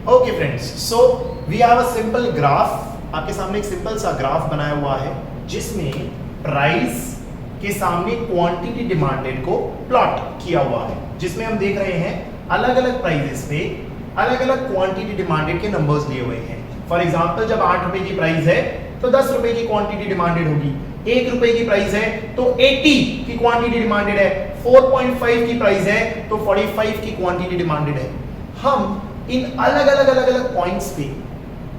Okay friends, so we have a simple graph. आपके सामने एक सिंपल सा ग्राफ बनाया हुआ है जिसमें प्राइस के सामने क्वांटिटी डिमांडेड को प्लॉट किया हुआ है, जिसमें हम देख रहे हैं अलग अलग प्राइसेस पे अलग अलग क्वांटिटी डिमांडेड के नंबर्स लिए हुए हैं। फॉर एग्जांपल, जब 8 रुपए की प्राइस है तो 10 रुपए की क्वांटिटी डिमांडेड होगी। 1 रुपए की प्राइस है तो 80 की क्वांटिटी डिमांडेड है। 4.5 की प्राइस है तो 45 की क्वांटिटी डिमांडेड है। हम इन अलग अलग पॉइंट्स पे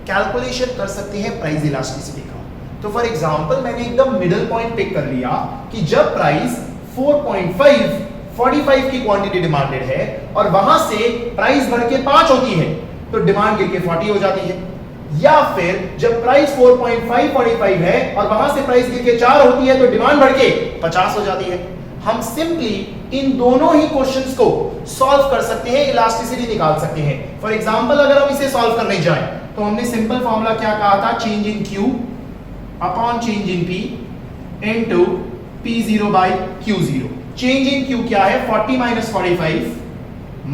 कैलकुलेशन कर सकते हैं प्राइस इलास्टिसिटी का। तो फॉर एग्जांपल, मैंने एकदम मिडिल पॉइंट पिक कर लिया कि जब प्राइस 4.5 45 की क्वांटिटी डिमांडेड है और वहां से प्राइस बढ़ के 5 होती है तो डिमांड गिर के 40 हो जाती है। या फिर जब प्राइस 4.5 45 है और वहां से प्राइस गिर के 4 होती है तो डिमांड बढ़ के 50 हो जाती है। हम सिंपली इन दोनों ही क्वेश्चंस को सॉल्व कर सकते हैं, इलास्टिसिटी निकाल सकते हैं। फॉर एग्जांपल, अगर हम इसे सॉल्व करने जाएं तो हमने सिंपल फॉर्मूला क्या कहा था? Change in Q upon change in P into P0 by Q0। Change in Q क्या है? 40 minus 45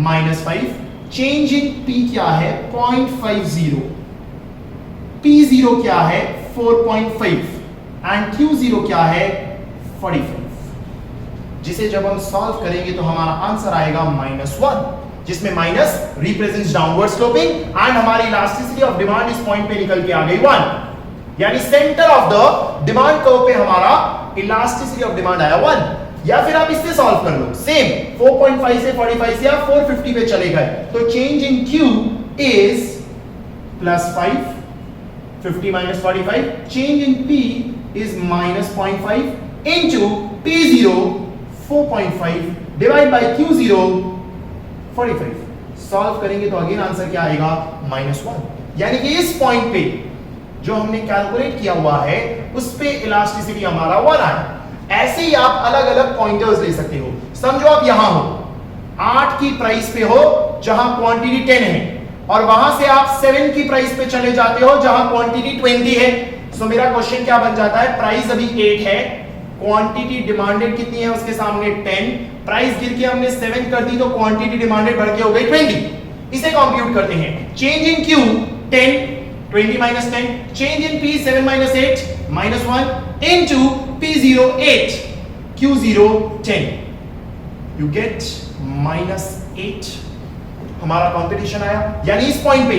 minus 5। Change in P क्या है? 0.50। P0 क्या है? 4.5 एंड Q0 क्या है? 45। जिसे जब हम सॉल्व करेंगे तो हमारा आंसर आएगा -1, जिसमें minus represents downward sloping and हमारी इलास्टिसिटी ऑफ डिमांड इस पॉइंट पे निकल के आ गई 1, यानी centre of the demand curve पे हमारा इलास्टिसिटी ऑफ डिमांड आया 1। या फिर आप इससे सॉल्व कर लो, सेम 4.5 से 45 से आप 450 पे चले गए तो change in Q is +5, 50 minus 45। Change in P is -0.5 into P0 4.5 divide by Q0 45। Solve करेंगे तो अगेन आंसर क्या आएगा? -1। यानी कि इस पॉइंट पे जो हमने कैलकुलेट किया हुआ है उस पे इलास्टिसिटी हमारा 1 आया। ऐसे ही आप अलग अलग पॉइंटर्स ले सकते हो। समझो आप यहां हो, 8 की प्राइस पे हो जहां क्वांटिटी 10 है, और वहां से आप 7 की प्राइस पे चले जाते हो जहां क्वांटिटी 20 है। सो मेरा क्वेश्चन क्या बन जाता है? प्राइस अभी 8 है, क्वांटिटी डिमांडेड कितनी है उसके सामने? 10। प्राइस गिर के हमने 7 कर दी तो क्वांटिटी डिमांडेड बढ़ के हो गई 20। इसे कंप्यूट करते हैं। Change in Q 10, 20 minus 10। Change in P 7 minus 8 -1 into P0 8, Q0 10। You get -8 हमारा कंपटीशन आया। यानी इस पॉइंट पे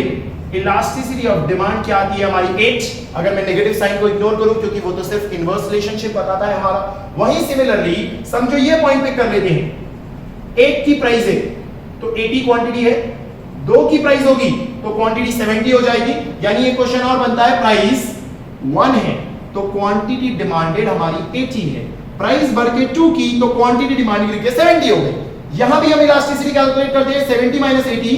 इलास्टिसिटी ऑफ डिमांड क्या आती है हमारी? 8। अगर मैं नेगेटिव साइन को इग्नोर करूं क्योंकि वो तो सिर्फ इनवर्स रिलेशनशिप बताता है हमारा। वहीं सिमिलरली समझो ये पॉइंट पे कर लेते हैं। 1 की प्राइस है तो 80 क्वांटिटी है, 2 की प्राइस होगी तो क्वांटिटी 70 हो जाएगी। यानी ये क्वेश्चन और बनता है, प्राइस 1 है तो क्वांटिटी डिमांडेड हमारी 80 है। प्राइस बढ़ के 2 की तो क्वांटिटी डिमांडेड गिर के 70 हो गई। यहां भी हम इलास्टिसिटी कैलकुलेट करते हैं। 70 माइनस 80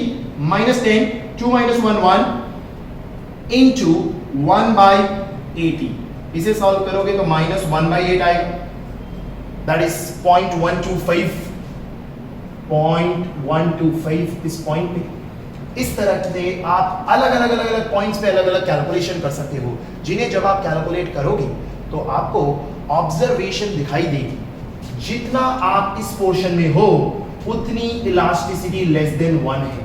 -10, 2 माइनस 1 1 इनटू 1 बाय 80। इसे सॉल्व करोगे तो -1/8 आएगा, दैट इज 0.125 इस पॉइंट पे। इस तरह से आप अलग अलग पॉइंट्स पे अलग अलग कैलकुलेशन कर सकते हो, जिन्हें जब आप कैलकुलेट करोगे तो आपको ऑब्जर्वेशन दिखाई देगी। जितना आप इस पोर्शन में हो उतनी इलास्टिसिटी लेस देन 1 है।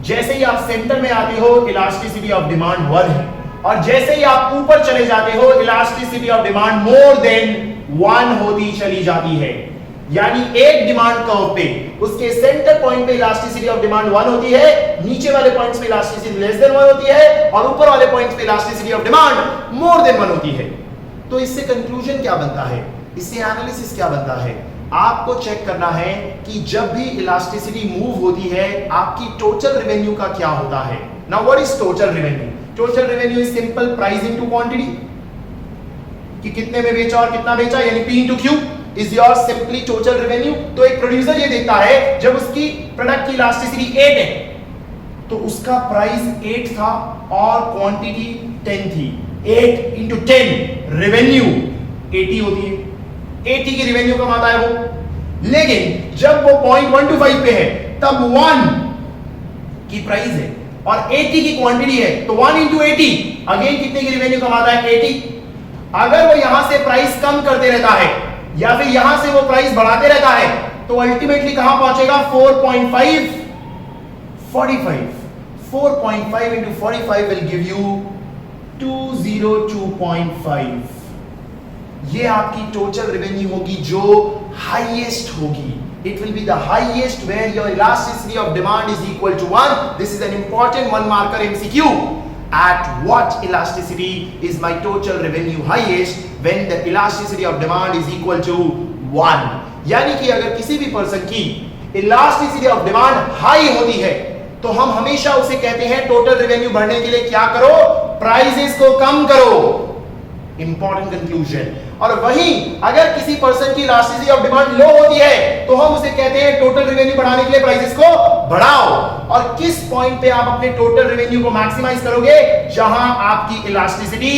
जैसे ही आप सेंटर में आते हो इलास्टिसिटी ऑफ डिमांड 1 है, और जैसे ही आप ऊपर चले जाते हो elasticity of demand more than 1 होती चली जाती है। यानी एक डिमांड कर्व पे उसके सेंटर पॉइंट पे इलास्टिसिटी ऑफ डिमांड 1 होती है, नीचे वाले पॉइंट्स पे इलास्टिसिटी लेस देन 1 होती है, और ऊपर वाले पॉइंट्स पे elasticity of demand more than 1 होती है। तो इससे कंक्लूजन क्या बनता है? इससे एनालिसिस क्या बनता है? आपको चेक करना है कि जब भी इलास्टिसिटी मूव होती है आपकी टोटल रेवेन्यू का क्या होता है। Now what is total revenue? Total revenue is simple price into quantity, कि कितने में बेचा और कितना बेचा, यानी P into Q is your simply total revenue. तो एक प्रोड्यूसर ये देखता है जब उसकी प्रोडक्ट की इलास्टिसिटी 8 है तो उसका प्राइस 8 था और क्वांटिटी 10 थी। 8 इनटू 10 रेवेन्यू 80 होती है। 80 की रेवेन्यू कमाता है वो। लेकिन जब वो 0.125 पे है तब 1 की प्राइस है और 80 की क्वांटिटी है तो 1 इंटू 80 अगेन कितने की रेवेन्यू कमाता है? 80। अगर वो यहां से प्राइस कम करते रहता है या फिर यहां से वो प्राइस बढ़ाते रहता है तो अल्टीमेटली कहां पहुंचेगा? 4.5 45 4.5 into 45 will give you 202.5. ये आपकी टोटल रेवेन्यू होगी जो हाईएस्ट होगी. It will be the highest where your elasticity of demand is equal to 1. This is an important one marker MCQ. At what elasticity is my total revenue highest when the elasticity of demand is equal to 1? यानी कि अगर किसी भी person की elasticity of demand high होती है तो हम हमेशा उसे कहते हैं टोटल रेवेन्यू बढ़ने के लिए क्या करो, प्राइसेस को कम करो. Important conclusion. और वहीं अगर किसी पर्सन की इलास्टिसिटी ऑफ डिमांड लो होती है तो हम उसे कहते हैं टोटल रेवेन्यू बढ़ाने के लिए प्राइसेस को बढ़ाओ. और किस पॉइंट पे आप अपने टोटल रेवेन्यू को मैक्सिमाइज करोगे, जहां आपकी इलास्टिसिटी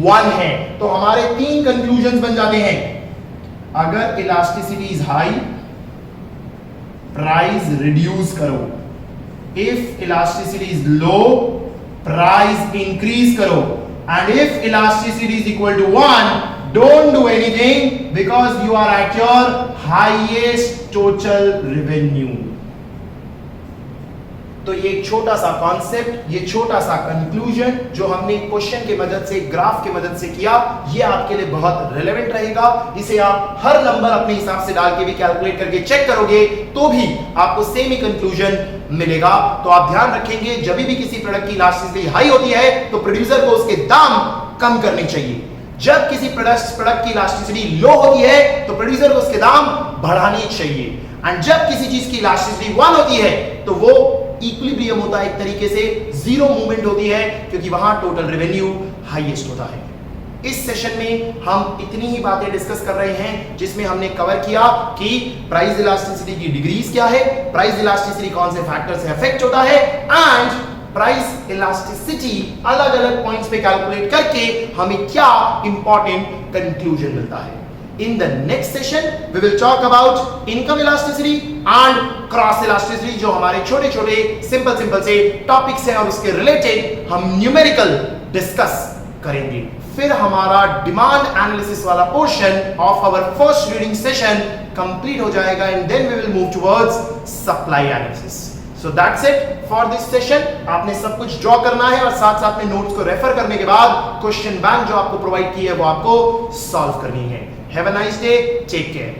1 है. तो हमारे 3 कंक्लूजन्स बन जाते हैं. अगर elasticity is high, price reduce करो. If elasticity is low, price increase करो. And if elasticity is equal to 1, don't do anything because you are at your highest total revenue. तो ये एक छोटा सा कॉन्सेप्ट, ये छोटा सा कंक्लूजन जो हमने क्वेश्चन के मदद से, ग्राफ के मदद से किया, ये आपके लिए बहुत रेलेवेंट रहेगा. इसे आप हर नंबर अपने हिसाब से डाल के भी कैलकुलेट करके चेक करोगे तो भी आपको सेम ही कंक्लूजन मिलेगा. तो आप ध्यान रखेंगे जब भी किसी प्रोडक्ट की इलास्टिसिटी हाई होती है तो प्रोड्यूसर को उसके दाम कम करने चाहिए. जब किसी प्रोडक्ट की इलास्टिसिटी लो होती है तो प्रोड्यूसर को उसके दाम बढ़ाने चाहिए. एंड जब किसी चीज की इलास्टिसिटी 1 होती है तो वो इक्विलिब्रियम होता है, एक तरीके से जीरो मूवमेंट होती है, क्योंकि वहां टोटल रेवेन्यू हाईएस्ट होता है. इस सेशन में हम इतनी ही बातें डिस्कस कर रहे हैं जिसमें हमने कवर किया कि प्राइस इलास्टिसिटी की डिग्रीज क्या है, प्राइस इलास्टिसिटी कौन से फैक्टर से अफेक्ट होता है, एंड प्राइस इलास्टिसिटी अलग अलग पॉइंट्स पे कैलकुलेट करके हमें क्या इंपॉर्टेंट कंक्लूजन मिलता है. In the next session, we will talk about income elasticity and cross elasticity, जो हमारे छोटे छोटे सिंपल से टॉपिक्स हैं और उसके रिलेटेड हम न्यूमेरिकल डिस्कस करेंगे. फिर हमारा डिमांड एनालिसिस वाला portion of our first reading session complete हो जाएगा and then we will move towards supply analysis. So that's it for this session. आपने सब कुछ ड्रॉ करना है और साथ साथ में नोट्स को रेफर करने के बाद क्वेश्चन बैंक जो आपको प्रोवाइड की है वो आपको सॉल्व करनी है. Have a nice day. Take care.